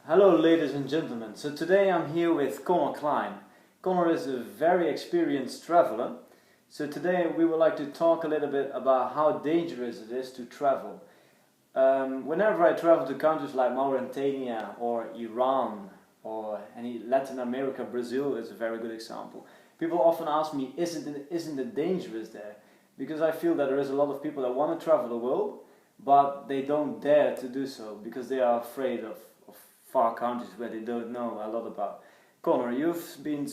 Hello ladies and gentlemen, so today I'm here with Connor Klein. Connor is a very experienced traveler, so today we would like to talk a little bit about how dangerous it is to travel. Whenever I travel to countries like Mauritania or Iran or any Latin America, Brazil is a very good example. People often ask me, isn't it dangerous there? Because I feel that there is a lot of people that want to travel the world, but they don't dare to do so because they are afraid of far countries where they don't know a lot about. Connor, you've been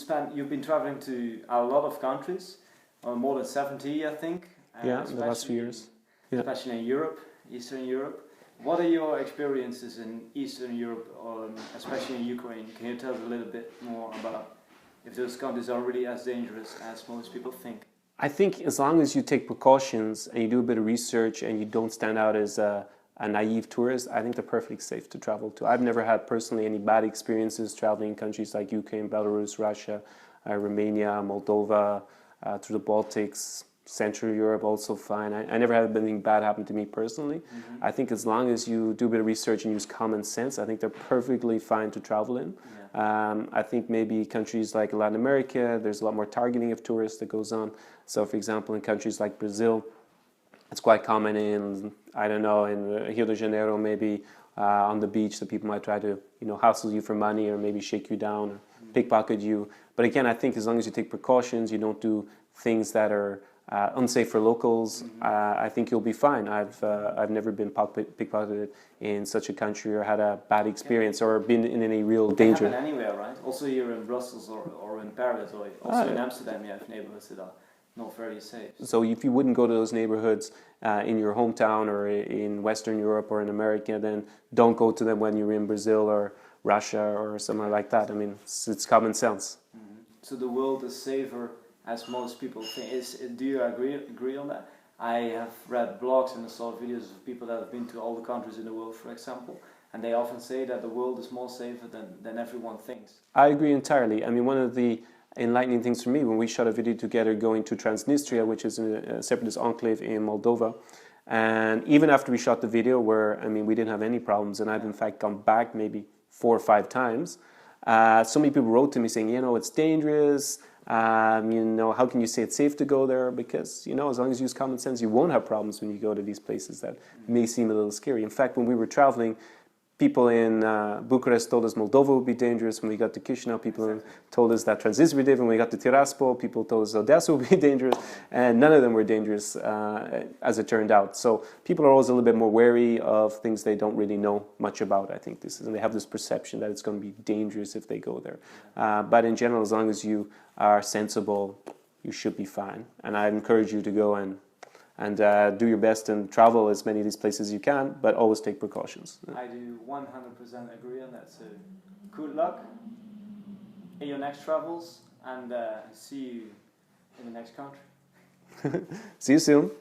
traveling to a lot of countries, more than 70, I think. Yeah, in the last few years. Yeah. Especially in Europe, Eastern Europe. What are your experiences in Eastern Europe, especially in Ukraine? Can you tell us a little bit more about if those countries are really as dangerous as most people think? I think as long as you take precautions and you do a bit of research and you don't stand out as a naive tourist, I think they're perfectly safe to travel to. I've never had personally any bad experiences traveling in countries like Ukraine, Belarus, Russia, Romania, Moldova, through the Baltics, Central Europe, also fine. I never had anything bad happen to me personally. I think as long as you do a bit of research and use common sense, I think they're perfectly fine to travel in. I think maybe countries like Latin America, there's a lot more targeting of tourists that goes on. So for example, in countries like Brazil, it's quite common in, I don't know, in Rio de Janeiro, maybe on the beach, that people might try to, hassle you for money or maybe shake you down or pickpocket you. But again, I think as long as you take precautions, you don't do things that are unsafe for locals, I think you'll be fine. I've never been pickpocketed in such a country or had a bad experience or been in any real danger. It can happen anywhere, right? Also here in Brussels or in Paris or also in Amsterdam, you have neighborhoods that are not very safe. So if you wouldn't go to those neighborhoods in your hometown or in Western Europe or in America, then don't go to them when you're in Brazil or Russia or somewhere like that. I mean, it's common sense. So the world is safer as most people think. Do you agree on that? I have read blogs and saw videos of people that have been to all the countries in the world, for example, and they often say that the world is more safer than everyone thinks. I agree entirely. I mean, one of the enlightening things for me when we shot a video together going to Transnistria, which is a separatist enclave in Moldova, and even after we shot the video where, we didn't have any problems, and I've in fact gone back maybe 4 or 5 times, so many people wrote to me saying, it's dangerous, how can you say it's safe to go there? Because, as long as you use common sense, you won't have problems when you go to these places that may seem a little scary. In fact, when we were traveling, people in Bucharest told us Moldova would be dangerous. When we got to Chisinau, people told us that Transnistria would be. When we got to Tiraspol, people told us Odessa would be dangerous. And none of them were dangerous, as it turned out. So people are always a little bit more wary of things they don't really know much about, I think. And they have this perception that it's going to be dangerous if they go there. But in general, as long as you are sensible, you should be fine. And I encourage you to go and do your best and travel as many of these places as you can, but always take precautions. I do 100% agree on that. So good luck in your next travels and see you in the next country. See you soon.